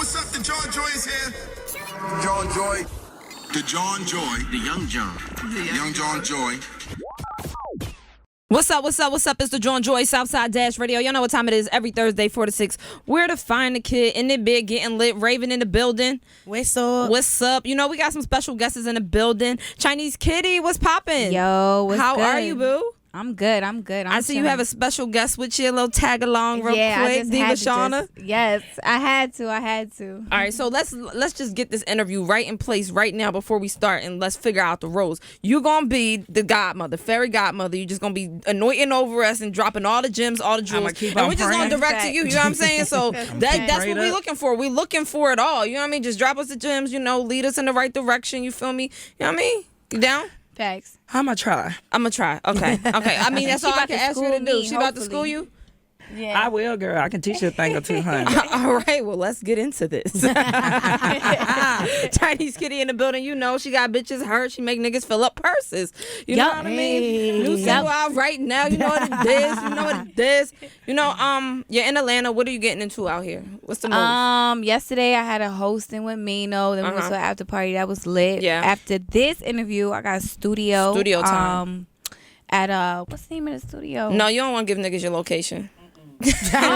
what's up? The Jawn Joy is here. Jawn Joy. The Jawn Joy. The Young Jawn. The Young Jawn Joy. What's up? It's the Jawn Joy Southside Dash Radio. Y'all know what time it is. Every Thursday, 4 to 6. We're to find the kid in the bed, getting lit, Raven in the building. What's up? You know, we got some special guests in the building. Chinese Kitty, what's popping? Yo, what's How good? are you, boo? I'm good. I see you have a special guest with you. A little tag along real quick. Diva Shauna. Yes, I had to. All right, so let's just get this interview right in place right now before we start, and let's figure out the roles. You're gonna be the godmother, fairy godmother. You're just gonna be anointing over us and dropping all the gems, all the jewels, and we're just gonna direct to you. You know what I'm saying? So that's what we're looking for. We're looking for it all. You know what I mean? Just drop us the gems. You know, lead us in the right direction. You feel me? You know what I mean? You down? Facts. I'm gonna try. Okay. I mean, that's all I can ask you to do. She about to school you? Yeah. I will, girl. I can teach you a thing or two, honey. All right, well, let's get into this. Chinese Kitty in the building. You know, she got bitches hurt. She make niggas fill up purses. You know what I mean? New single out right now. You know what it is. You know, you're in Atlanta. What are you getting into out here? What's the move? Yesterday I had a hosting with Mino. Then we went to an after party that was lit. Yeah. After this interview, I got a studio time. At what's the name of the studio? No, you don't want to give niggas your location. Live. No,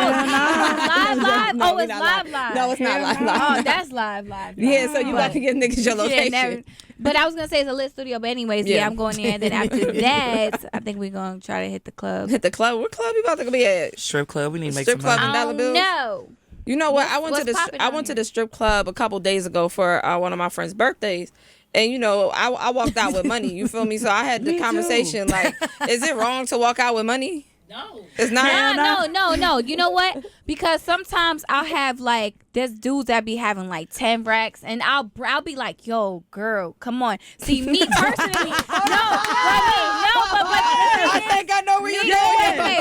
Oh, it's live. No, it's not live. Oh, that's live. Yeah, so you about to give niggas your location. Yeah, but I was gonna say it's a lit studio. But anyways, yeah, I'm going there. And then after that, I think we're gonna try to hit the club. Hit the club? What club you about to be at? Strip club. We need to make Strip some club money. in Dollar Bills? No. You know what? I What's went to the strip club a couple days ago for one of my friends' birthdays. And, you know, I walked out with money. You feel me? So I had the conversation like, is it wrong to walk out with money? No. It's not. No. You know what? Because sometimes I'll have like there's dudes that be having like 10 racks, and I'll be like, yo, girl, come on. See, me personally, I think I know where you're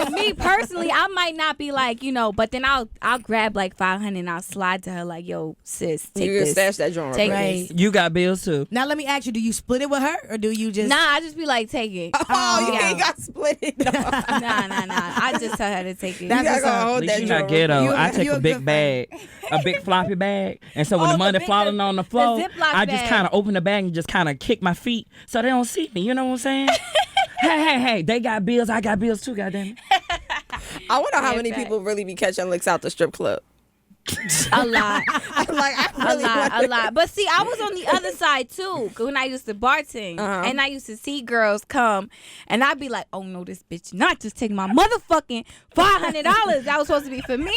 going. Me personally, I might not be like, you know, but then I'll grab like 500 and I'll slide to her like, yo, sis, take You this. can stash that joint. Take Right. this. You got bills too. Now let me ask you: do you split it with her, or do you just? Nah, I just be like, take it. Oh, you ain't got split it. Nah. I just tell her to take it. That's You what's gotta up. hold At that least you not joint. ghetto. I take you a a big good bag, a big floppy bag, and so when the money falling on the floor, Ziploc I just bag. kind of open the bag and just kind of kick my feet so they don't see me. You know what I'm saying? hey, they got bills. I got bills too. Goddamn it. I wonder how many fact. people really be catching licks out the strip club. A lot. A lot. But see, I was on the other side too when I used to bartend, and I used to see girls come, and I'd be like, "Oh no, this bitch not just taking my motherfucking $500 that was supposed to be for me."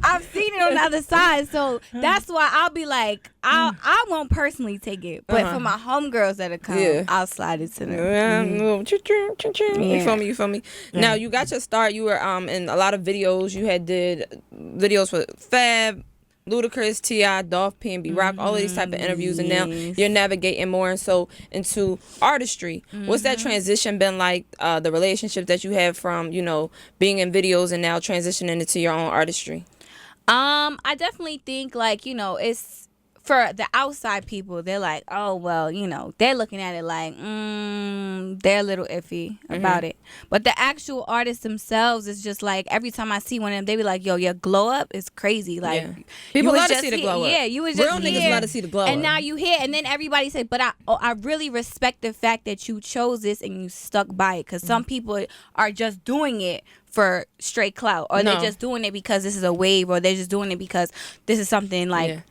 I've seen it on the other side, so that's why I'll be like, I won't personally take it, but for my homegirls that come, I'll slide it to them. You feel me? Now you got your start. You were in a lot of videos. You had did videos for Fab, Ludacris, T.I., Dolph, P&B Rock, all of these type of interviews, and now you're navigating more into artistry. What's that transition been like? The relationship that you have from being in videos and now transitioning into your own artistry. I definitely think like it's. For the outside people, they're like, oh, well, they're looking at it like, they're a little iffy about it. But the actual artists themselves is just like, every time I see one of them, they be like, yo, your glow up is crazy. Like, people love to see the glow up. Yeah, you was just real niggas love to see the glow up. And now you here, and then everybody say, but I really respect the fact that you chose this and you stuck by it. Because some people are just doing it for straight clout, or they're just doing it because this is a wave, or they're just doing it because this is something like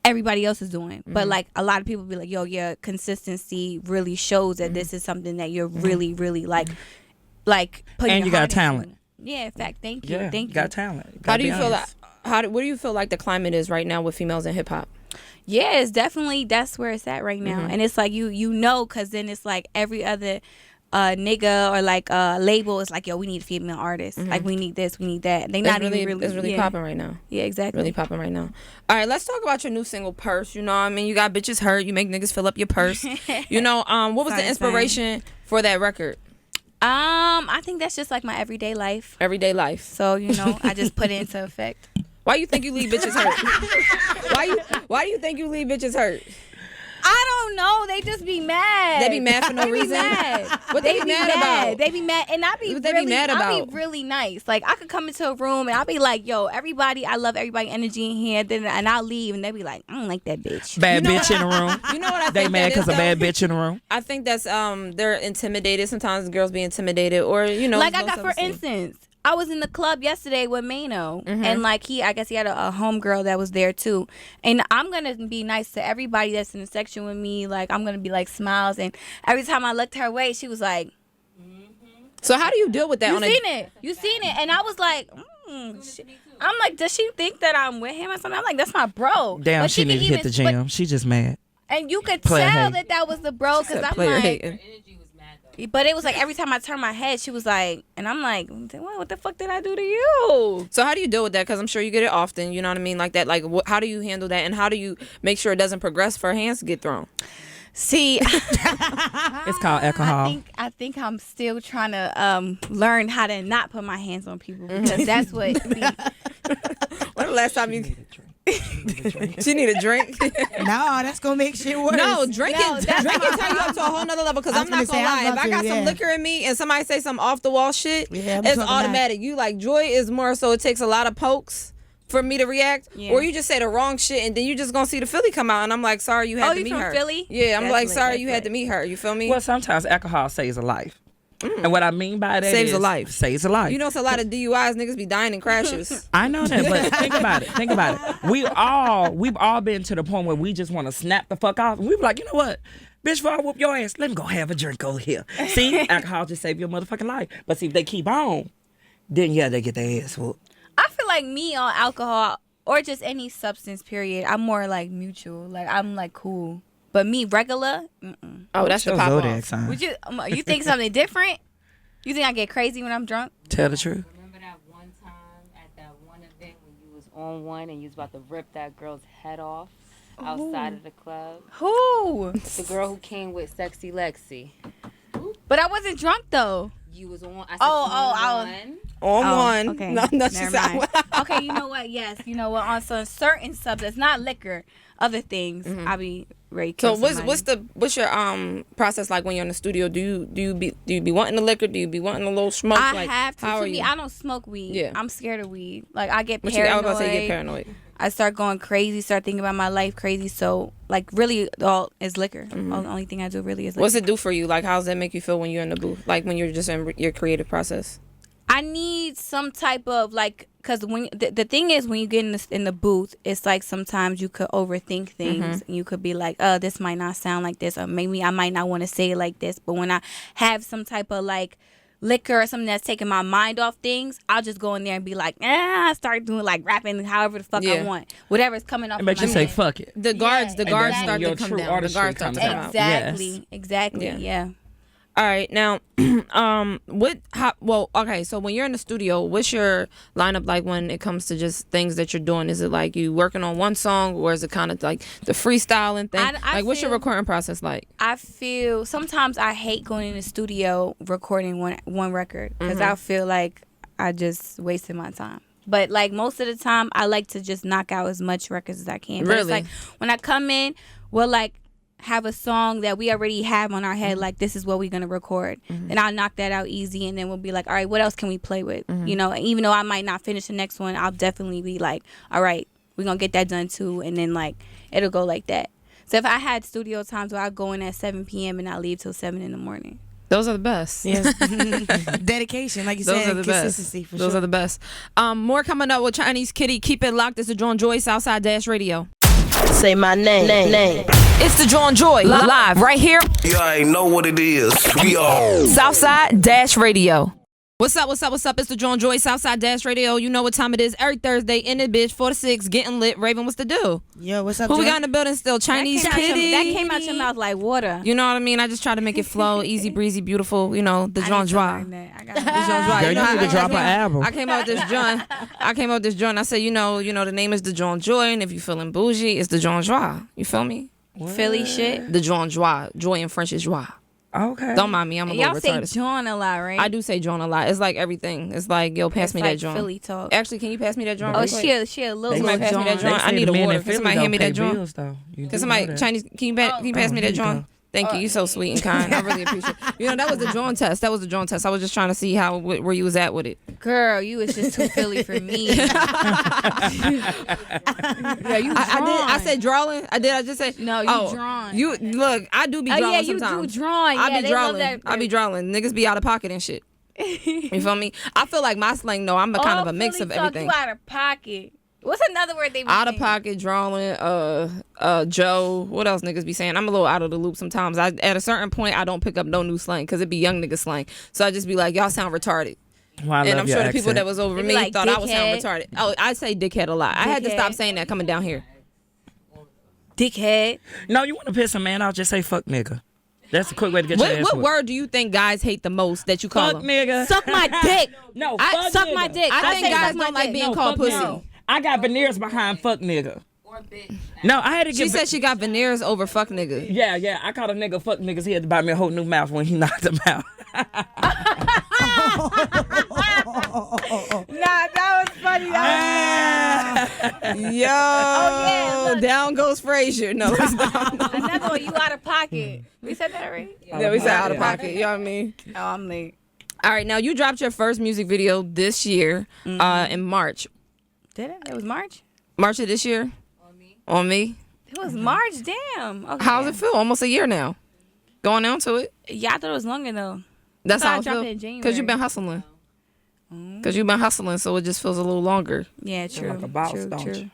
everybody else is doing. But like a lot of people be like, yo, your consistency really shows that this is something that you're really, really like putting And you your got heart into. talent. Yeah, in fact, thank you. Yeah, Thank you. got talent. How do you feel that? What do you feel like the climate is right now with females in hip hop? Yeah, it's definitely, that's where it's at right now. And it's like you know, because then it's like every other nigga or like label is like, yo, we need a female artist. Like, we need this, we need that. They not really, even really. It's really popping right now. Yeah, exactly. Really popping right now. All right, let's talk about your new single, Purse. You know what I mean? You got bitches hurt. You make niggas fill up your purse. What was the inspiration for that record? I think that's just like my everyday life. Everyday life. So, I just put it into effect. Why you think you leave bitches hurt? Why do you think you leave bitches hurt? I don't know. They just be mad. They be mad for no reason. What they be mad about? They be mad, and I be What they really, be mad I about? be really nice. Like I could come into a room and I'll be like, "Yo, everybody, I love everybody energy in here." Then and I'll leave, and they be like, "I don't like that bitch." Bad bitch in the room. You know what I think They mad because because a bad bitch in the room. I think that's they're intimidated. Sometimes girls be intimidated, or Like I got, for instance, I was in the club yesterday with Mano, and like I guess he had a homegirl that was there too. And I'm gonna be nice to everybody that's in the section with me. Like I'm gonna be like smiles, and every time I looked her way, she was like, So how do you deal with that? You seen it, and I was like, I'm like, does she think that I'm with him or something? I'm like, that's my bro. Damn, But she need to hit the gym. She just mad. And you could Player tell hate. that was the bro, because I'm Player like, hating. but it was like every time I turned my head, she was like, and I'm like, what the fuck did I do to you? So how do you deal with that? Because I'm sure you get it often. You know what I mean, like that. Like, how do you handle that, and how do you make sure it doesn't progress for hands to get thrown? See, It's called alcohol. I think I'm still trying to learn how to not put my hands on people, because that's what. When the last time you? She need a drink. No, that's gonna make shit worse. No, drinking No, that's turn you up to a whole nother level. Because I I'm was not gonna gonna say, lie, I'm if I about got to, some yeah. liquor in me and somebody say some off the wall shit, Yeah, I'm it's talking automatic. You like Joy is more so it takes a lot of pokes for me to react, Yeah. or you just say the wrong shit and then you just gonna see the Philly come out and I'm like, sorry you had Oh, to you meet from her. Philly? Yeah, I'm That's like, lit, sorry that's you had lit. to meet her. You feel me? Well, sometimes alcohol saves a life. And what I mean by that Saves a is life. Saves a life. You know, it's a lot of DUIs. Niggas be dying in crashes. I know that, but think about it. Think about it. We've all been to the point where we just want to snap the fuck off. We be like, you know what? Bitch, before I whoop your ass, let me go have a drink over here. See, alcohol just save your motherfucking life. But see, if they keep on, then yeah, they get their ass whooped. I feel like me on alcohol or just any substance, period, I'm more like mutual. Like I'm like cool. But me regular, Oh, that's the Your pop zodiac off. sign. would you think something different? You think I get crazy when I'm drunk? Tell the truth. Remember that one time at that one event when you was on one and you was about to rip that girl's head off outside of the club? Who? The girl who came with Sexy Lexi. But I wasn't drunk though. You was on. I said I was- one. On Oh, one. okay. No, she Never said mind. Okay, you know what? Yes, you know what? On some certain substances, not liquor, other things, I be ready to So kill what's your process like when you're in the studio? Do you be wanting the liquor? Do you be wanting a little smoke? I like, have to. How To are me, you? I don't smoke weed. Yeah. I'm scared of weed. Like I get I was paranoid. about to say you get paranoid. I start going crazy. Start thinking about my life crazy. So like really, all is liquor. The only thing I do really is liquor. What's it do for you? Like, how does that make you feel when you're in the booth? Like when you're just in your creative process? I need some type of like, cause when the thing is when you get in the booth, it's like sometimes you could overthink things and you could be like, this might not sound like this, or maybe I might not want to say it like this. But when I have some type of like liquor or something that's taking my mind off things, I'll just go in there and be like, I start doing like rapping however the fuck I Yeah. want, whatever's coming off. It makes of you my say head. fuck it. The guards exactly. start Your to come true down. The artistry guards start to comes come out. out. Exactly. Exactly. Yeah. Yeah. All right, now, okay, so when you're in the studio, what's your lineup like when it comes to just things that you're doing? Is it like you working on one song, or is it kind of like the freestyling thing? I Like, what's your feel- recording process like? I feel sometimes I hate going in the studio recording one record because I feel like I just wasted my time. But like most of the time, I like to just knock out as much records as I can. But it's Really? like when I come in, we'll like have a song that we already have on our head, like this is what we're gonna record. Then I'll knock that out easy, and then we'll be like, all right, what else can we play with? You know, even though I might not finish the next one, I'll definitely be like, all right, we're gonna get that done too, and then like it'll go like that. So if I had studio times where I go in at 7 p.m. and I leave till 7 in the morning. Those are the best. Yes. Dedication, like you Those said, are the best. consistency for Those sure. are the best. More coming up with Chinese Kitty. Keep it locked. It's the Jawn Joy Southside Dash Radio. Say my name. It's the Jawn Joy live right here, You already know what it is. We all. Southside Dash Radio. What's up? It's the Jawn Joy Southside Dash Radio. You know what time it is. Every Thursday in the bitch, 4 to 6, getting lit. Raven, what's the do? Yo, what's up, Who we Joy? got in the building still? Chinese that Kitty. came out your mouth like water. You know what I mean? I just try to make it flow, easy breezy, beautiful. You know, the Jawn Joy. I got The Jawn Joy. Girl, you know, need to drop an album. I came out with this joint. I said, you know, the name is the Jawn Joy, and if you feeling bougie, it's the Jawn Joy. You feel me? Philly shit. The Jawn Joy. Joy in French is joie. Okay. Don't mind me. I'm a Y'all little say retarded. Jawn a lot, right? I do say Jawn a lot. It's like everything. It's like, yo, pass It's me like that Jawn. Philly talk. Actually, can you pass me that Jawn? Oh, real quick? she a little Somebody pass me that Jawn. Jawn. I need a water. Can somebody hand me that John? Jawn? Can somebody, Chinese, can you pass me that Jawn? Thank you. You're so sweet and kind. I really appreciate it. You know, that was the Jawn test. That was the Jawn test. I was just trying to see where you was at with it. Girl, you was just too Philly for me. Yeah, you I said drawing. I did. I just said No, you drawn. You look. I do be Oh drawing yeah, you sometimes. do drawing. I Yeah, be they love drawing. that. I be drawing. Niggas be out of pocket and shit. You feel me? I feel like my slang. No, I'm a kind of a mix Philly of talk, everything. You out of pocket. What's another word they be Out of saying? pocket, drawing, Joe. What else niggas be saying? I'm a little out of the loop sometimes. At a certain point, I don't pick up no new slang because it be young nigga slang. So I just be like, y'all sound retarded. Well, And I'm sure the people that was over They be me like, thought I was sound dickhead. retarded. Oh, I say dickhead a lot. I had to stop Dickhead. saying that coming down here. Dickhead. No, you want to piss a man out? Just say fuck nigga. That's a quick way to get your ass What whooped. word do you think guys hate the most that you call Fuck them? nigga. Suck my dick. No, I fuck suck nigga. my dick. I think say guys suck my don't like dick. being No, called fuck pussy. no. I got veneers behind fuck nigga. No, I had to She get. said she got veneers over fuck nigga. Yeah. I called a nigga fuck niggas. He had to buy me a whole new mouth when he knocked him out. Nah, that was funny. Yo, yeah, look. down goes Frazier. No, it's not. Another one, you out of pocket. We said that already? Yeah, we said out of pocket. You know what I mean? Oh, I'm late. All right, now you dropped your first music video this year in March. Did it? It was March? March of this year? On me. It was March, damn. Okay. How's it feel? Almost a year now. Going on to it. Yeah, I thought it was longer though. That's I how it dropped feels. it in January. Because you've been hustling. Because you've been hustling, so it just feels a little longer. Yeah, true. like a boss, true, don't true. you?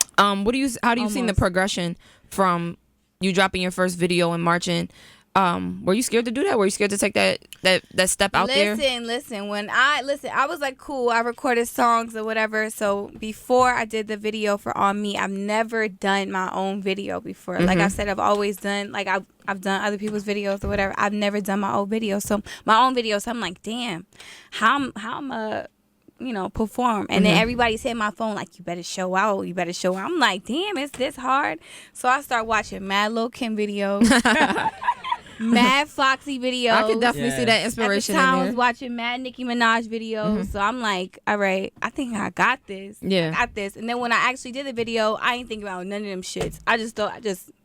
How do you see the Almost. progression from you dropping your first video and marching? Were you scared to do that? Were you scared to take that step out there? Listen. I was like, cool. I recorded songs or whatever. So before I did the video for On Me, I've never done my own video before. Like I said, I've always done like I've done other people's videos or whatever. I've never done my own video. So my own video. So I'm like, damn, how am perform. And then everybody's hitting my phone like, you better show out. I'm like, damn, it's this hard. So I start watching Mad Lil Kim videos, Mad Foxy videos. I could definitely see that At inspiration the time, I in was there. watching Mad Nicki Minaj videos. So I'm like, all right, I think I got this. Yeah. I got this. And then when I actually did the video, I ain't think about none of them shits. I just thought,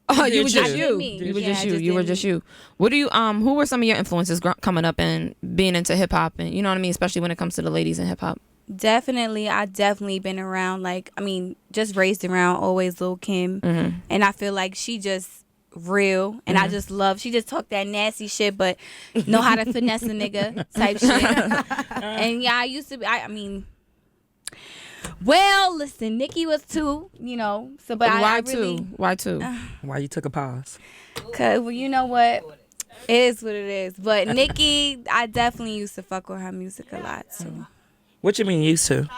Oh, you were did just you. you. Me. You were Yeah, just I you. just You were did just me. you. What do you who were some of your influences coming up and being into hip hop and you know what I mean, especially when it comes to the ladies in hip hop? I definitely been around, just raised around always Lil Kim. And I feel like she just real. And I just love, she just talk that nasty shit, but know how to finesse a nigga type shit. And yeah, I used to be, well, listen, Nicki was too, so, but Why I really, two? Why two? Why you took a pause? Cause well, you know what? It is what it is. But Nicki, I definitely used to fuck with her music a lot too. What you mean used to?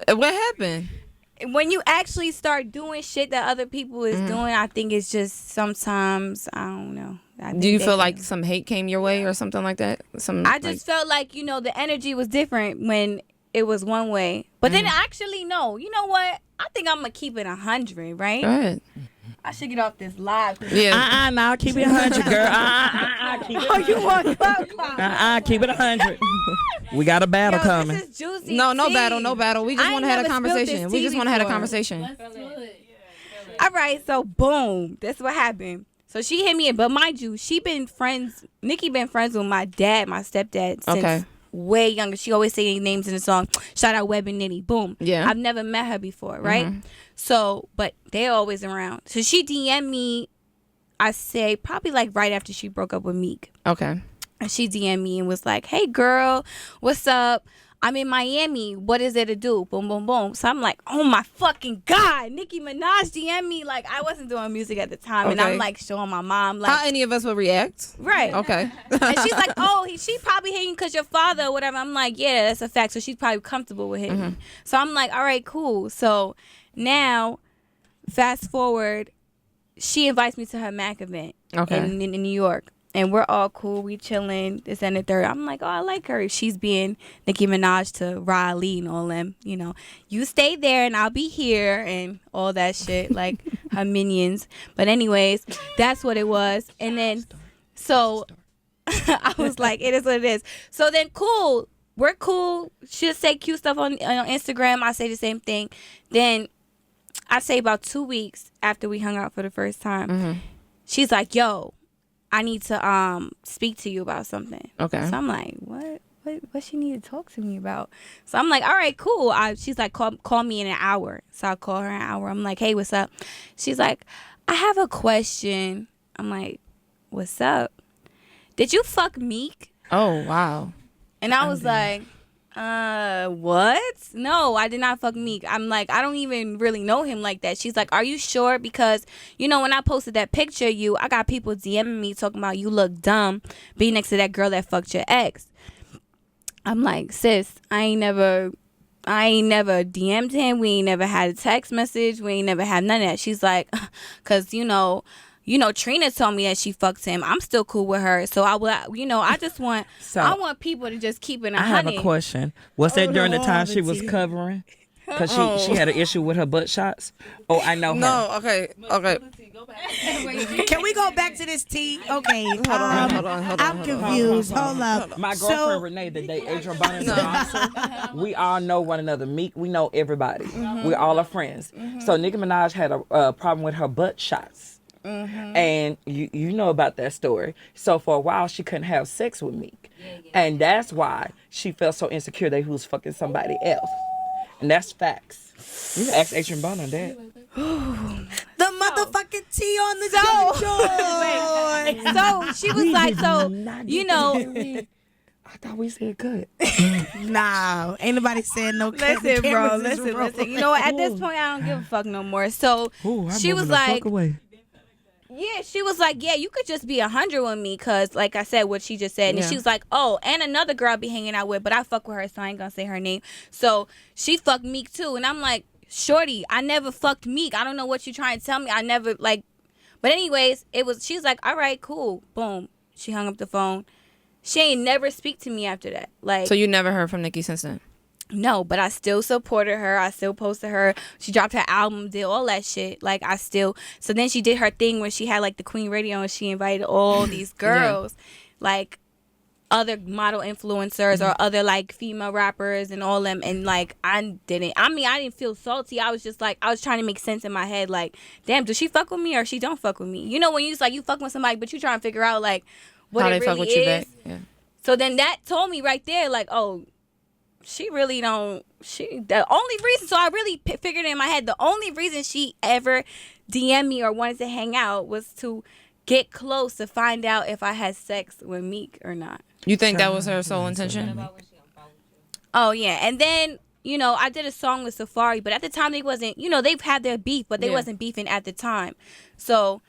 What happened? When you actually start doing shit that other people is doing, I think it's just sometimes, I don't know. Do you feel like some hate came your way or something like that? I just felt like, the energy was different when it was one way. But then actually, no. You know what? I think I'm going to keep it 100, right? Go ahead. I should get off this live. Yeah. Now keep it 100, girl. Keep it. Oh, you want club? Keep it 100. We got a battle coming. This is juicy No tea. battle. We just I want ain't to have a never spilled conversation. this We tea just want to have a before. conversation. All right, so boom. That's what happened. So she hit me, but mind you, Nicki been friends with my dad, my stepdad, since Okay. way younger. She always saying names in the song. Shout out Web and Nitty. Boom. Yeah. I've never met her before, right? So, but they're always around. So she DM'd me, I say, probably like right after she broke up with Meek. Okay. And she DM'd me and was like, hey, girl, what's up? I'm in Miami. What is there to do? Boom, boom, boom. So I'm like, oh, my fucking God. Nicki Minaj DM'd me. Like, I wasn't doing music at the time. And Okay. I'm like showing my mom. Like, How any of us would react? right. Okay. And she's like, oh, she probably hating because your father or whatever. I'm like, yeah, that's a fact. So she's probably comfortable with hitting me. So I'm like, all right, cool. So now, fast forward, she invites me to her Mac event in New York. And we're all cool. We chilling. This and the third. I'm like, oh, I like her. She's being Nicki Minaj to Riley and all them. You stay there and I'll be here and all that shit. Like, her minions. But anyways, that's what it was. And then, so I was like, it is what it is. So then, cool. We're cool. She'll say cute stuff on Instagram. I say the same thing. Then I say about 2 weeks after we hung out for the first time, she's like, yo, I need to speak to you about something. Okay. So I'm like, what she need to talk to me about? So I'm like, all right, cool. She's like, call me in an hour. So I call her in an hour. I'm like, hey, what's up? She's like, I have a question. I'm like, what's up? Did you fuck Meek? Oh, wow. And I was like, what? No, I did not fuck Meek. I'm like, I don't even really know him like that. She's like, are you sure? Because, you know, when I posted that picture of you, I got people DMing me talking about you look dumb being next to that girl that fucked your ex. I'm like, sis, I ain't never DM'd him. We ain't never had a text message. We ain't never had none of that. She's like, cause you know, Trina told me that she fucked him. I'm still cool with her. So I just want, I want people to just keep it 100. I have a question. Was that during the time she was covering? Because she had an issue with her butt shots? Oh, I know her. No, okay. Can we go back to this tea? Okay. Hold on. I'm confused. Hold up. My girlfriend Renee, the day Adrian Bonner and Monster, we all know one another. Meek, we know everybody. We all are friends. So Nicki Minaj had a problem with her butt shots. And you know about that story. So for a while she couldn't have sex with Meek. And that's why she felt so insecure that he was fucking somebody else. And that's facts. You can ask Adrian Bonner on that. The motherfucking tea on the joint. So she was like, so, you know. I thought we said good. Nah, ain't nobody said no. Listen, bro. Listen. You know what? At this point, I don't give a fuck no more. So she was like, yeah, she was like, yeah, you could just be 100 with me, cause like I said, what she just said, and she was like, oh, and another girl I be hanging out with, but I fuck with her, so I ain't gonna say her name. So she fucked Meek too, and I'm like, shorty, I never fucked Meek. I don't know what you trying to tell me. I never like, but anyways, she's like, all right, cool, boom. She hung up the phone. She ain't never speak to me after that. Like, So you never heard from Nicki since then? No, but I still supported her. I still posted her. She dropped her album, did all that shit. Like, so then she did her thing where she had like the Queen Radio and she invited all these girls, like other model influencers or other like female rappers and all them. And like, I didn't feel salty. I was just like, I was trying to make sense in my head. Like, damn, does she fuck with me or she don't fuck with me? You know, when you just like, you fuck with somebody, but you trying to figure out like what How it they fuck really with you is. back? Yeah. So then that told me right there, like, oh, she really don't. The only reason, so I really figured in my head, the only reason she ever DM'd me or wanted to hang out was to get close to find out if I had sex with Meek or not. You think that was her sole intention? Oh yeah, and then I did a song with Safari, but at the time they wasn't. They've had their beef, but they wasn't beefing at the time. So,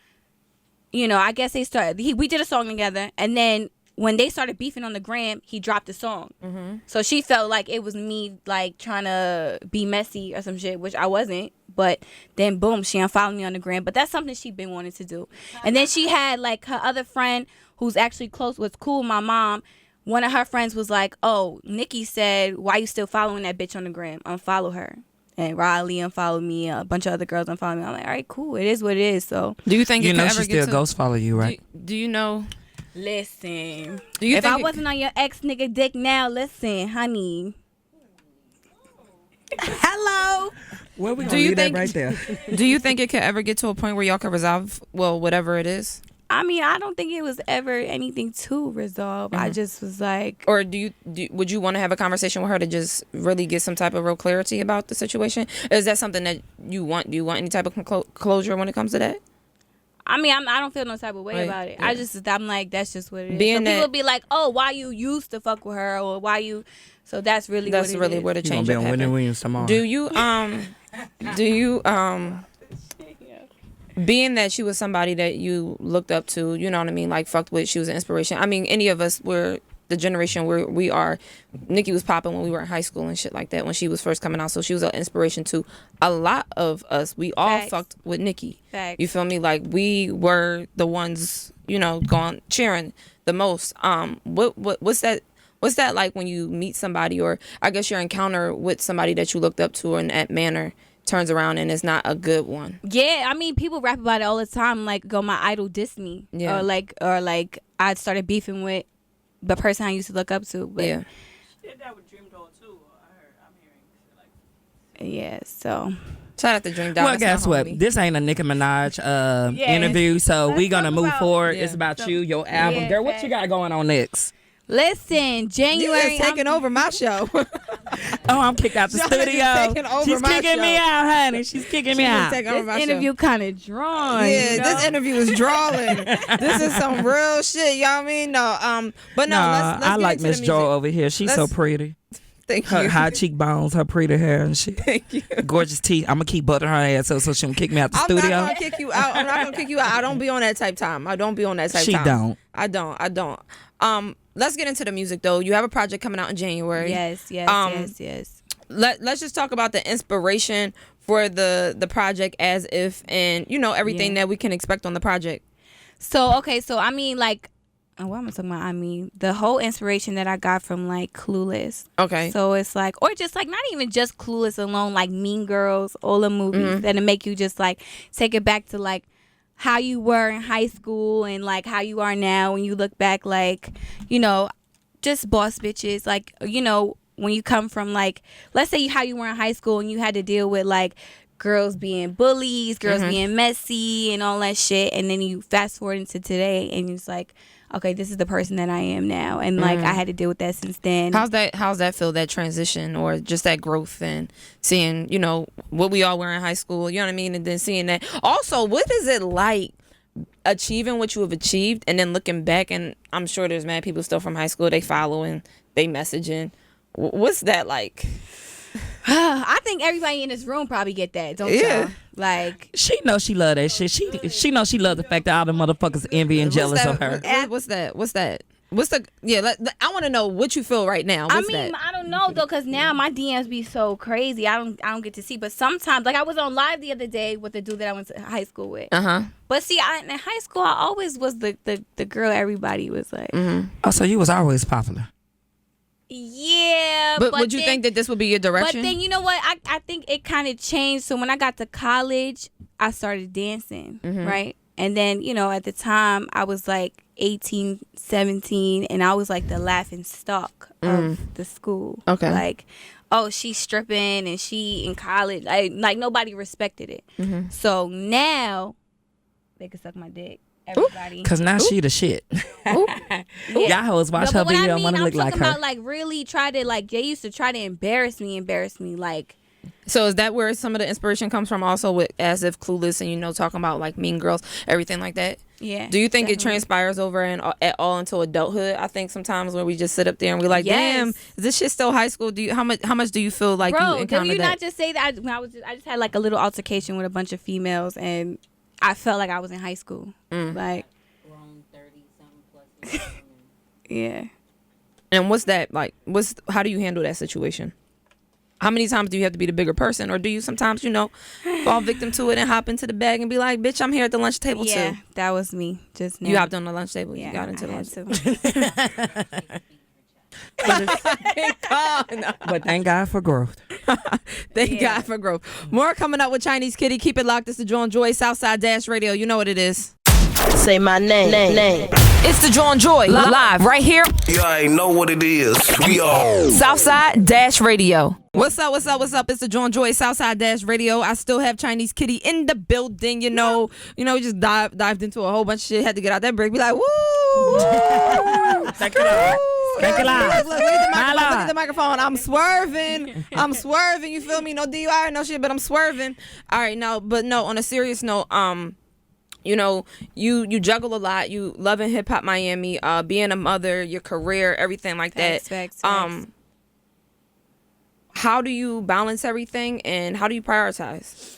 I guess they started. We did a song together, and then when they started beefing on the gram, he dropped the song. So she felt like it was me like trying to be messy or some shit, which I wasn't. But then boom, she unfollowed me on the gram. But that's something she been wanting to do. And then she had like her other friend who's actually close, was cool, my mom. One of her friends was like, oh, Nicki said, why you still following that bitch on the gram? Unfollow her. And Riley unfollowed me. A bunch of other girls unfollowed me. I'm like, all right, cool. It is what it is. So do you think you it know could she ever still get ghost follow you, right? Do you know? Listen, Do you if think I wasn't on your ex nigga dick now, listen, honey. Hello. Well, we Do gonna you leave that think- right there. Do you think it could ever get to a point where y'all could resolve whatever it is? I mean, I don't think it was ever anything to resolve. I just was like, Or would you want to have a conversation with her to just really get some type of real clarity about the situation? Is that something that you want? Do you want any type of closure when it comes to that? I mean, I don't feel no type of way Right, about it. yeah. I'm like, that's just what it is. Being so that- people be like, oh, why you used to fuck with her, or why you? So that's really That's what it really is. where the You gonna change be up on Wendy happened. Williams tomorrow. Do you being that she was somebody that you looked up to, you know what I mean, like fucked with, she was an inspiration. I mean, any of us were the generation where we are. Nicki was popping when we were in high school and shit like that when she was first coming out, so she was an inspiration to a lot of us. We all Facts. fucked with Nicki. Facts. You feel me? Like we were the ones, going cheering the most. What's that like when you meet somebody, or I guess your encounter with somebody that you looked up to in that manner, turns around and it's not a good one. Yeah, I mean, people rap about it all the time. Like, go, my idol dissed me. Yeah. Or like I started beefing with the person I used to look up to. But Yeah. She did that with Dream Doll too. I'm hearing. yeah, so. Shout out to Dream Doll. Well, That's guess my what? homie. This ain't a Nicki Minaj interview, so we're gonna move forward. Yeah. It's about you, your album, girl. What you got going on next? Listen, January. You taking over my show. Oh, I'm kicked out the Y'all just studio. taking over She's my kicking me show. out, honey. She's kicking me out. Taking over This my interview kind of drawn. Yeah, you know? this interview is drawing. This is some real shit. Y'all know what I mean? No, but no. let's I get like into the Miss music. Jo over here. She's so Let's- pretty. Thank Her you. high cheekbones, her pretty hair and shit. Thank you. Gorgeous teeth. I'm gonna keep buttering her ass up so she don't kick me out the I'm studio. not gonna kick you out. I'm not gonna kick you out. I don't be on that type time. I don't be on that type She time. don't. I don't. Let's get into the music though. You have a project coming out in January. Yes. Let's just talk about the inspiration for the project, as if, and everything that we can expect on the project. So I mean, like, what am I talking about? I mean, the whole inspiration that I got from like Clueless. Okay. So it's like, or just like, not even just Clueless alone, like Mean Girls, all the movies that'll make you just like take it back to like how you were in high school and like how you are now when you look back, like, just boss bitches, like, when you come from like, let's say how you were in high school and you had to deal with like girls being bullies, girls being messy and all that shit, and then you fast forward into today and it's like, okay, this is the person that I am now, and like I had to deal with that since then. How's that feel, that transition, or just that growth and seeing, what we all were in high school, you know what I mean? And then seeing that. Also, what is it like achieving what you have achieved and then looking back, and I'm sure there's mad people still from high school, they following, they messaging. What's that like? I think everybody in this room probably get that, don't Yeah. y'all? Like, She knows she love that shit. She knows she love the fact that all the motherfuckers envy and jealous of her. What's that? What's the I want to know what you feel right now. What's that? I don't know though, cause now my DMs be so crazy. I don't get to see, but sometimes, like I was on live the other day with the dude that I went to high school with. But see, in high school, I always was the girl everybody was like. Oh, so you was always popular. Yeah, but would you think that this would be your direction? But then, you know what? I think it kind of changed. So when I got to college, I started dancing, right? And then, at the time, I was like 18, 17, and I was like the laughing stock of the school. Okay. Like, oh, she's stripping and she in college. Like nobody respected it. So now, they can suck my dick. Everybody. Cause now she the shit. Y'all hoes watch her video and want to look like her. I'm talking about like really try to like, they used to try to embarrass me like. So is that where some of the inspiration comes from, also with As If, Clueless, and talking about like Mean Girls, everything like that? Yeah. Do you think definitely. it transpires over at all into adulthood? I think sometimes when we just sit up there and we're like, Yes. damn, is this shit still high school? How much do you feel like you Bro, encountered did you that? not just say that? I just had like a little altercation with a bunch of females, and I felt like I was in high school. Like, Grown 30-something plus. yeah. And what's that like? How do you handle that situation? How many times do you have to be the bigger person, or do you sometimes, fall victim to it and hop into the bag and be like, bitch, I'm here at the lunch table Yeah, too? that was me just now. You hopped on the lunch table. Yeah, You got into the I lunch had table. But thank God for growth. Thank God for growth. More coming up with Chinese Kitty. Keep it locked. It's the Jawn Joy Southside Dash Radio. You know what it is. Say my name. It's the Jawn Joy live right here. You ain't know what it is. We all. Southside Dash Radio. What's up? It's the Jawn Joy Southside Dash Radio. I still have Chinese Kitty in the building. We just dived into a whole bunch of shit. Had to get out that break. Be like, woo! Thank you, Lord. Thank you, Lord. Look at the microphone. I'm swerving. You feel me? No DUI, no shit, but I'm swerving. All right, on a serious note, you juggle a lot. You loving hip hop Miami, being a mother, your career, everything like that. Facts. How do you balance everything, and how do you prioritize?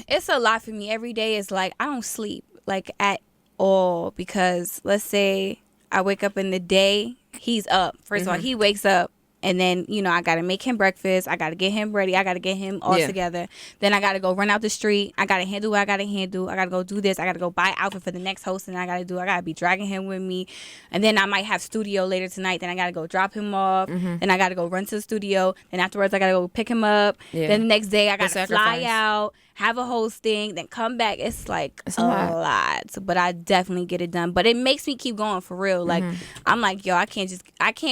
It's a lot for me. Every day is like, I don't sleep like at all, because let's say I wake up in the day, he's up. First of all, he wakes up And then, I got to make him breakfast. I got to get him ready. I got to get him all together. Then I got to go run out the street. I got to handle what I got to handle. I got to go do this. I got to go buy outfit for the next host. And I got to be dragging him with me. And then I might have studio later tonight. Then I got to go drop him off. Then I got to go run to the studio. Then afterwards, I got to go pick him up. Yeah. Then the next day, I got to fly out, have a hosting, then come back. It's like a lot. But I definitely get it done. But it makes me keep going for real. Like, I'm like, yo, I can't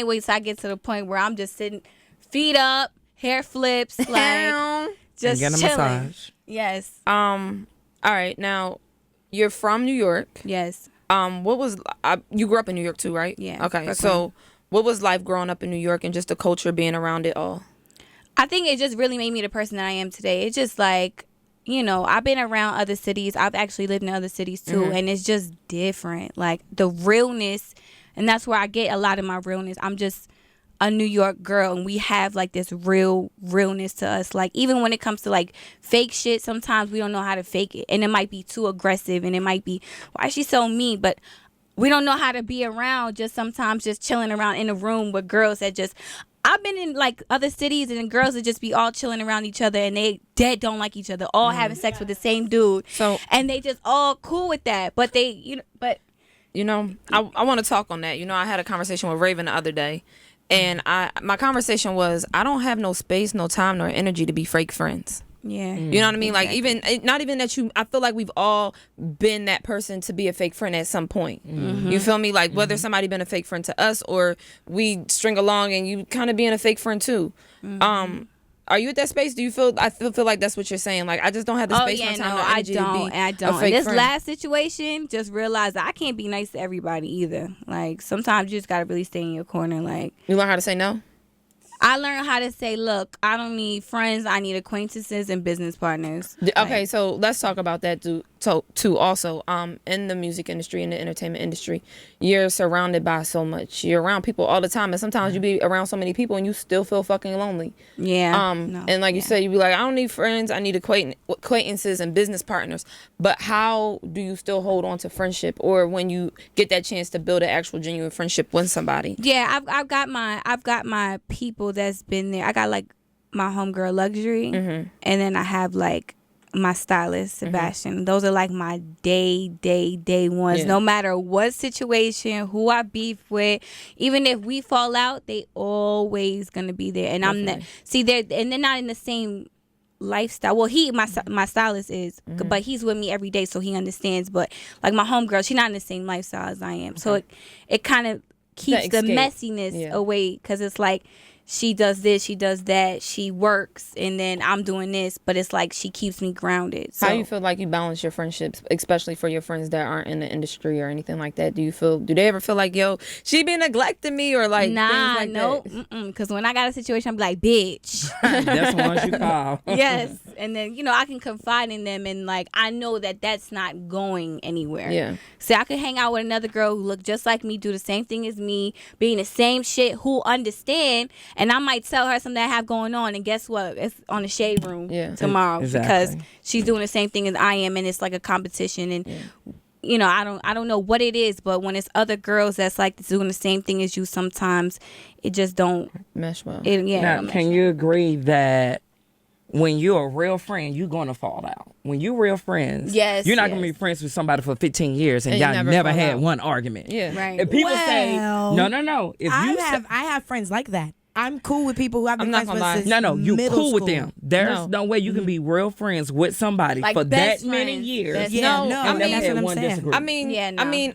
wait till I get to the point where I'm just sitting, feet up, hair flips, like just and get a chilling. massage. Yes. All right. Now, you're from New York. Yes. What was you grew up in New York too, right? Yeah. Okay. Brooklyn. So, what was life growing up in New York and just the culture being around it all? I think it just really made me the person that I am today. It's just like, I've been around other cities. I've actually lived in other cities too, and it's just different. Like the realness, and that's where I get a lot of my realness. I'm just a New York girl, and we have like this realness to us. Like even when it comes to like fake shit, sometimes we don't know how to fake it, and it might be too aggressive, and it might be, why is she so mean? But we don't know how to be around, just sometimes just chilling around in a room with girls that just, I've been in like other cities and the girls would just be all chilling around each other and they dead don't like each other, all having sex with the same dude. So, and they just all cool with that. But I want to talk on that. I had a conversation with Raven the other day, and my conversation was, I don't have no space, no time, nor energy to be fake friends. Yeah. You know what I mean? Exactly. Like not even that I feel like we've all been that person to be a fake friend at some point. You feel me? Like whether somebody been a fake friend to us or we string along and you kind of being a fake friend too. Are you at that space? Do you feel? I feel like that's what you're saying. Like I just don't have the space, no time, no energy to be I don't. a fake This friend. last situation, just realized I can't be nice to everybody either. Like sometimes you just gotta really stay in your corner. Like you learn how to say no. I learned how to say, look, I don't need friends. I need acquaintances and business partners. Okay, so let's talk about that too. Also, in the music industry, in the entertainment industry, you're surrounded by so much. You're around people all the time, and sometimes you be around so many people, and you still feel fucking lonely. Yeah. And like you said, you be like, I don't need friends. I need acquaintances and business partners. But how do you still hold on to friendship, or when you get that chance to build an actual genuine friendship with somebody? Yeah, I've got my people that's been there. I got like my homegirl Luxury, and then I have like my stylist Sebastian. Those are like my day ones. No matter what situation, who I beef with, even if we fall out, they always gonna be there. And they're not in the same lifestyle. Well, my stylist is, but he's with me every day, so he understands. But like my homegirl, she's not in the same lifestyle as I am, so it kind of keeps the messiness away, because it's like she does this, she does that, she works, and then I'm doing this, but it's like she keeps me grounded. So. How you feel like you balance your friendships, especially for your friends that aren't in the industry or anything like that? Do they ever feel like, yo, she been neglecting me, or like things like that? Because when I got a situation, I'm like, bitch. That's the one you call. Yes, and then I can confide in them, and like I know that that's not going anywhere. Yeah. So I could hang out with another girl who look just like me, do the same thing as me, being the same shit, who understand. And I might tell her something I have going on, and guess what? It's on the shade room tomorrow because she's doing the same thing as I am, and it's like a competition. And I don't know what it is, but when it's other girls that's like doing the same thing as you, sometimes it just don't mesh well. Now, can you agree that when you're a real friend, you're going to fall out? When you're real friends, you're not going to be friends with somebody for 15 years and y'all never had one argument. Yeah, right. If people say, no. If I have friends like that. I'm cool with people who I've been friends with since you middle cool school. with them. There's no way you can be real friends with somebody like for that friends. many years. I mean, that's what I'm saying. I mean,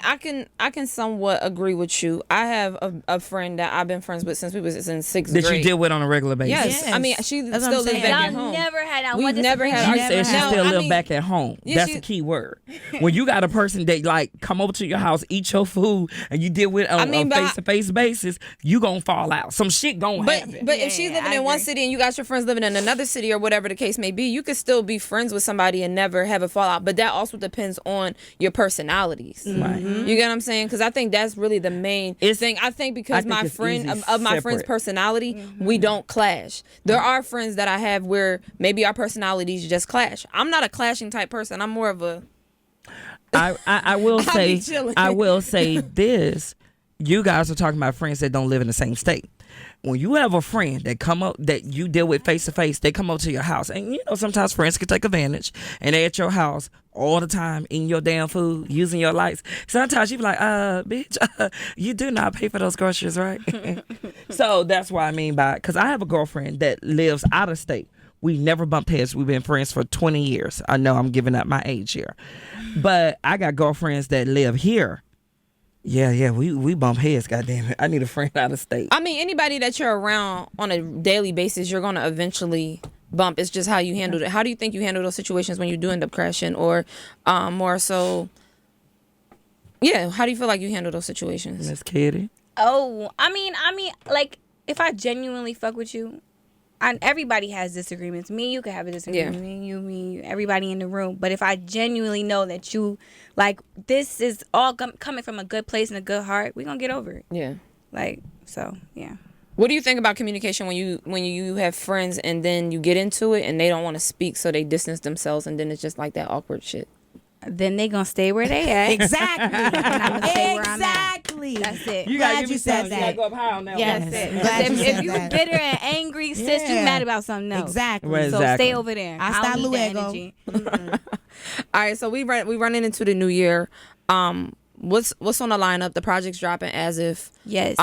I can somewhat agree with you. I have a friend that I've been friends with since we was in sixth grade. That you deal with on a regular basis. Yes. I mean, she That's still what I'm lives back at Y'all home. never had We've never had. She said she still live back at home. That's she- the key word. When you got a person that like come over to your house, eat your food, and you deal with on a face-to-face basis, you gonna fall out. Some shit gonna happen. But if she's living in one city and you got your friends living in another city or whatever the case may be, you could still be friends with somebody and never have a fallout. But that also depends on your personalities. Right. You get what I'm saying? Because I think that's really the main thing. I think because my friend of my friend's personality, we don't clash. There are friends that I have where maybe our personalities just clash. I'm not a clashing type person. I'm more of a. I will say this. You guys are talking about friends that don't live in the same state. when you have a friend that you deal with face to face, they come up to your house, and sometimes friends can take advantage, and they at your house all the time, eating your damn food, using your lights. Sometimes you be like, bitch, you do not pay for those groceries, right? So that's what I mean by, because I have a girlfriend that lives out of state. We never bumped heads. We've been friends for 20 years. I know I'm giving up my age here. But I got girlfriends that live here. Yeah, we bump heads, goddammit. I need a friend out of state. I mean, anybody that you're around on a daily basis, you're going to eventually bump. It's just how you handle it. How do you think you handle those situations when you do end up crashing? Or more so, yeah, how do you feel like you handle those situations? Miss Kitty? Oh, I mean, like, if I genuinely fuck with you, everybody has disagreements. Me and you could have a disagreement. Yeah. Me, everybody in the room. But if I genuinely know that you, like, this is all coming from a good place and a good heart, we gonna get over it. Yeah. Like, so, yeah. What do you think about communication when you have friends and then you get into it and they don't want to speak, so they distance themselves, and then it's just like that awkward shit? Then they gonna stay where they at. Exactly. And I'm gonna stay where I'm at. Exactly. That's it. You Glad gotta give you me said something. that. You gotta go up high on that Yes. one. That's it. Glad you If said you that. bitter and angry, sis, you Yeah. mad about something else. Exactly. Right. So Exactly. stay over there. Hasta I don't need that luego. energy. All right, so we running into the new year. What's on the lineup? The project's dropping as if. Yes.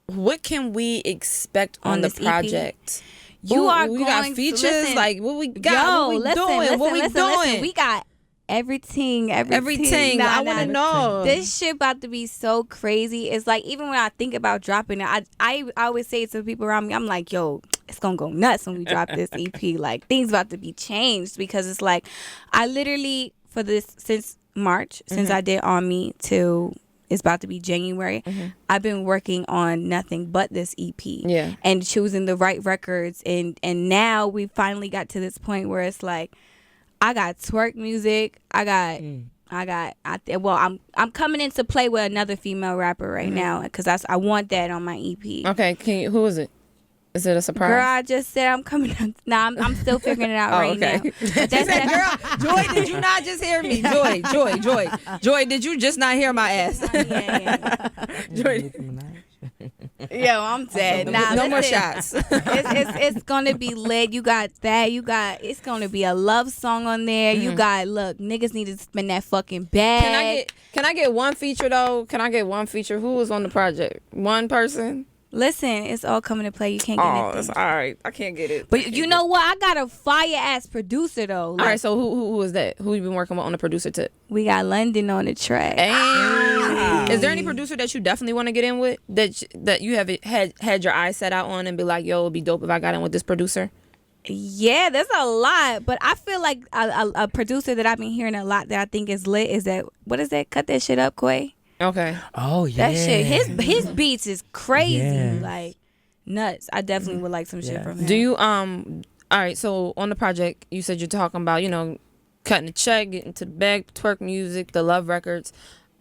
What can we expect on the this EP? project? You are we going got to features, listen. like what we got. Yo, what we listen, doing? listen, What we listen, doing? listen. We got everything. Everything. I want to know. This shit about to be so crazy. It's like, even when I think about dropping it, I always say to the people around me, I'm like, yo, it's gonna go nuts when we drop this EP. Like, things about to be changed, because it's like, I literally, for this, since March, since I did On Me till it's about to be January, I've been working on nothing but this EP. Yeah. And choosing the right records, and now we finally got to this point where it's like, I got twerk music. I'm coming in to play with another female rapper right now, because I want that on my EP. Okay, who is it? Is it a surprise? Girl, I just said I'm coming up. Nah, I'm still figuring it out right now. But that's that Girl, Joy, did you not just hear me? Joy, did you just not hear my ass? Yeah. Joy, Yo, I'm dead. Nah, no more listen. shots. It's gonna be lit. You got that. It's gonna be a love song on there. You got, look, niggas need to spend that fucking bag. Can I get one feature though? Can I get one feature? Who was on the project? One person? Listen, it's all coming to play. You can't get Oh, anything. it's all right. I can't get it. But you know what? I got a fire ass producer though. All right, so who is that? Who you been working with on the producer tip? We got London on the track. Hey. Is there any producer that you definitely want to get in with that you have had your eyes set out on and be like, yo, it'd be dope if I got in with this producer? Yeah, there's a lot, but I feel like a producer that I've been hearing a lot that I think is lit is that, what is that? Cut that shit up, Quay. Okay. Oh, yeah. That shit, his beats is crazy, Yeah. like nuts. I definitely would like some shit from him. Do you all right, so on the project you said you're talking about, cutting the check, getting to the bag, twerk music, the love records.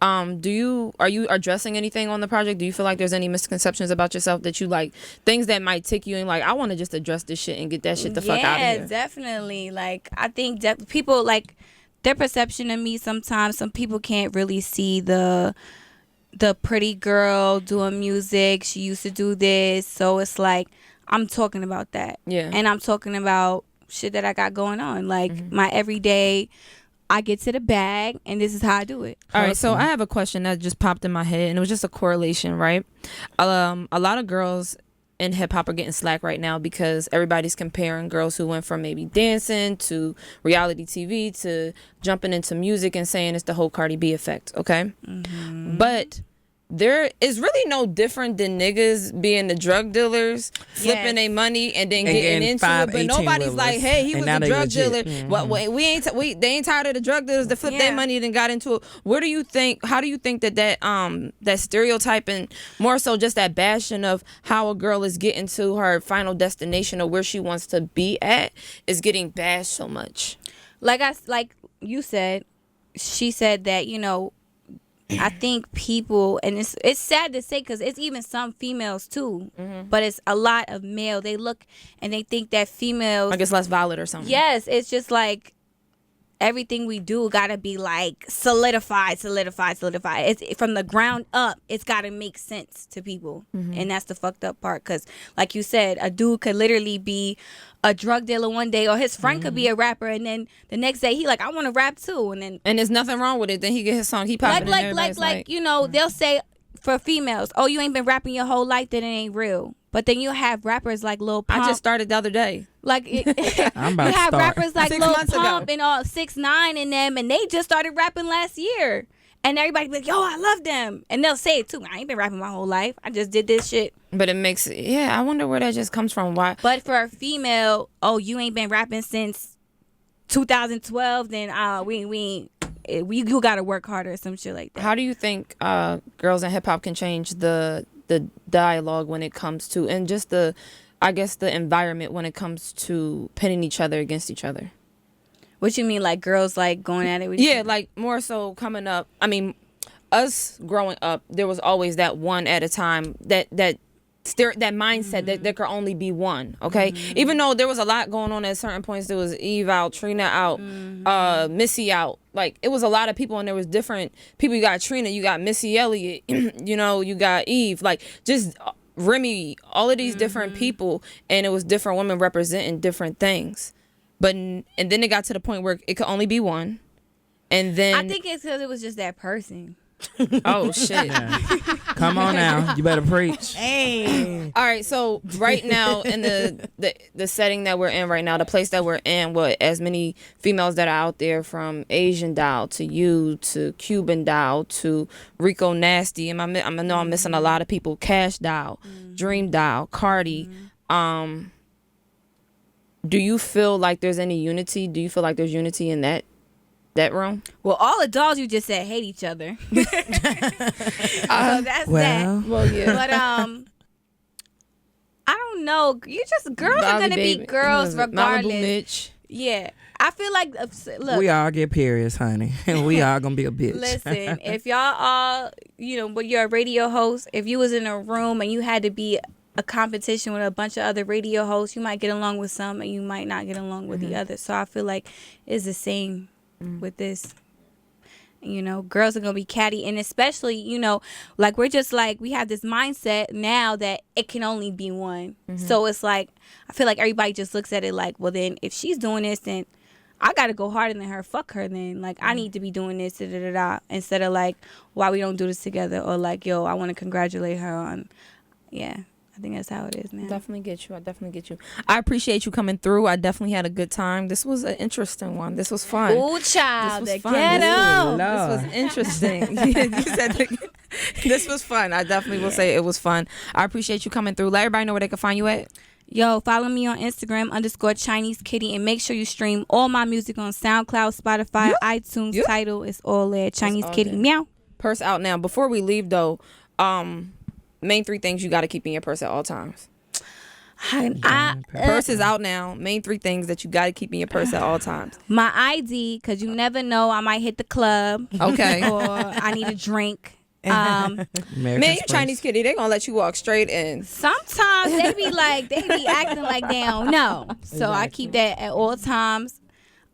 Are you addressing anything on the project? Do you feel like there's any misconceptions about yourself that you like, things that might tick you and like, I want to just address this shit and get that shit the fuck out of here? Yeah, definitely. Like, I think that people, like, their perception of me, sometimes some people can't really see the pretty girl doing music. She used to do this. So it's like, I'm talking about that. Yeah. And I'm talking about shit that I got going on. Like, my everyday, I get to the bag, and this is how I do it. All right, so I have a question that just popped in my head, and it was just a correlation, right? A lot of girls in hip hop are getting slack right now because everybody's comparing girls who went from maybe dancing to reality TV to jumping into music and saying it's the whole Cardi B effect, okay? But there is really no different than niggas being the drug dealers, flipping their money and then getting into five it. But nobody's 18-wheelers, like, hey, he and was now a they drug legit. dealer. Well, they ain't tired of the drug dealers that flip their money and then got into it. How do you think that stereotyping, more so just that bashing of how a girl is getting to her final destination or where she wants to be at is getting bashed so much? Like you said, she said that, I think people, and it's sad to say because it's even some females too, but it's a lot of male. They look and they think that females, Like it's less valid or something. yes, it's just like everything we do gotta be like solidified. It's from the ground up. It's gotta make sense to people, and that's the fucked up part. Cause like you said, a dude could literally be a drug dealer one day, or his friend could be a rapper, and then the next day he like, I want to rap too, and there's nothing wrong with it. Then he get his song, he pop it, like you know, they'll say for females, oh, you ain't been rapping your whole life, then it ain't real. But then you have rappers like Lil Pump. I just started the other day. Like you have rappers like Lil Pump and 6ix9ine in them, and they just started rapping last year. And everybody be like, yo, I love them. And they'll say it too. I ain't been rapping my whole life. I just did this shit. But it makes, I wonder where that just comes from. Why? But for a female, oh, you ain't been rapping since 2012, then you gotta work harder or some shit like that. How do you think girls in hip hop can change the dialogue when it comes to, and just the environment when it comes to pitting each other against each other? What you mean, like girls like going at it with you? Like more so coming up. I mean, us growing up, there was always that one at a time, that mindset that there could only be one, okay? Even though there was a lot going on at certain points, there was Eve out, Trina out, Missy out. Like, it was a lot of people, and there was different people. You got Trina, you got Missy Elliott, you know, you got Eve. Like, just Remy, all of these different people, and it was different women representing different things. And then it got to the point where it could only be one. And then I think it's because it was just that person. Oh shit. Come on now, you better preach. Hey. All right, so right now in the setting that we're in right now, the place that we're in, as many females that are out there, from Asian Doll to you to Cuban Doll to Rico Nasty, and I know I'm missing a lot of people. Cash Doll, Dream Doll, Cardi. Do you feel like there's any unity? Do you feel like there's unity in that room? Well, all the dolls you just said hate each other. So that's that. Well, yeah. But I don't know. Girls are gonna be girls regardless. Malibu Mitch. Yeah. I feel like, look, we all get periods, honey, and we all gonna be a bitch. Listen, if y'all all, but you're a radio host, if you was in a room and you had to be a competition with a bunch of other radio hosts, you might get along with some and you might not get along with the others. So I feel like it's the same with this. Girls are gonna be catty, and especially, like we're just like, we have this mindset now that it can only be one. So it's like, I feel like everybody just looks at it like, well, then if she's doing this, then I gotta go harder than her. Fuck her then. Like, I need to be doing this, instead of like, why we don't do this together, or like, yo, I want to congratulate her on, I think that's how it is now. I definitely get you. I appreciate you coming through. I definitely had a good time. This was an interesting one. This was fun. Ooh, child. This was fun. This was interesting. You said this was fun. I definitely will say it was fun. I appreciate you coming through. Let everybody know where they can find you at. Yo, follow me on Instagram _Chinese Kitty, and make sure you stream all my music on SoundCloud, Spotify, iTunes. Tidal. It's all there. Chinese Kitty. There. Meow. Purse out now. Before we leave though, main 3 things you got to keep in your purse at all times. Purse is out now. Main 3 things that you got to keep in your purse at all times. My ID, because you never know, I might hit the club. Okay. Or I need a drink. Man, you Chinese Kitty, they gonna let you walk straight in. Sometimes they be acting like they don't know. So I keep that at all times.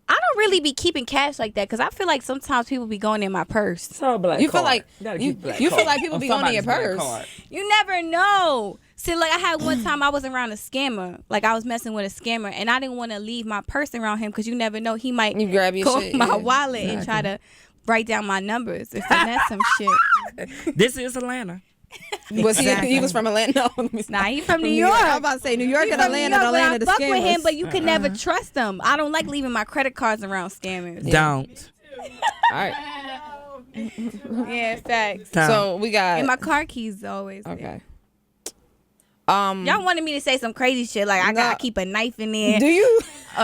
I don't really be keeping cash like that, because I feel like sometimes people be going in my purse. So black you card. Feel like you feel like people be going in your purse. You never know. See, like I had one time I was around a scammer. Like I was messing with a scammer, and I didn't want to leave my purse around him, because you never know, he might grab your go shit, my wallet and try to write down my numbers if that's some shit. This is Atlanta. Was he was from Atlanta? No, nah, he from New York. I was about to say New York and Atlanta. Atlanta, the fuck scammers. with him, but you can never trust them. I don't like leaving my credit cards around scammers. Don't. All right. Yeah, facts. So we got, and my car keys always there. Okay. Y'all wanted me to say some crazy shit, like I gotta keep a knife in there. Do you?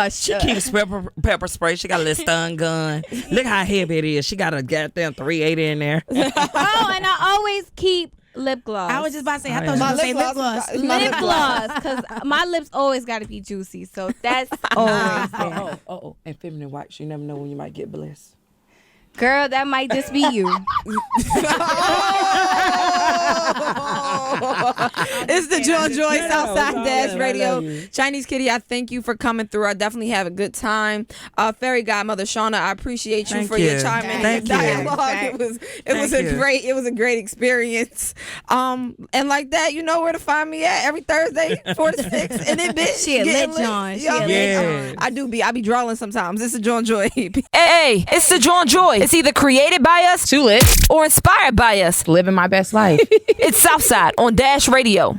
She keeps pepper spray. She got a little stun gun. Look how heavy it is. She got a goddamn 380 in there. Oh, and I always keep lip gloss. I was just about to say, I thought you were going to say lip gloss. Lip gloss, because my lips always got to be juicy, so that's always there. And feminine wipes. You never know when you might get blessed. Girl, that might just be you. It's the Jawn Joy No, Southside it's all Dash good. I Radio. love you. Chinese Kitty, I thank you for coming through. I definitely have a good time. Fairy Godmother Shauna, I appreciate you Thank for your you. time and Thank your you. dialogue. It was Thank you. it was a great experience. And like that, you know where to find me at every Thursday, 4 to 6. And then bitch, She a getting lit, Jawn. She You know a what I mean? lit. I be drawing sometimes. This is Jawn Joy. Hey, it's the Jawn Joy. It's either created by us, too lit, or inspired by us. Living my best life. It's Southside on Dash Radio.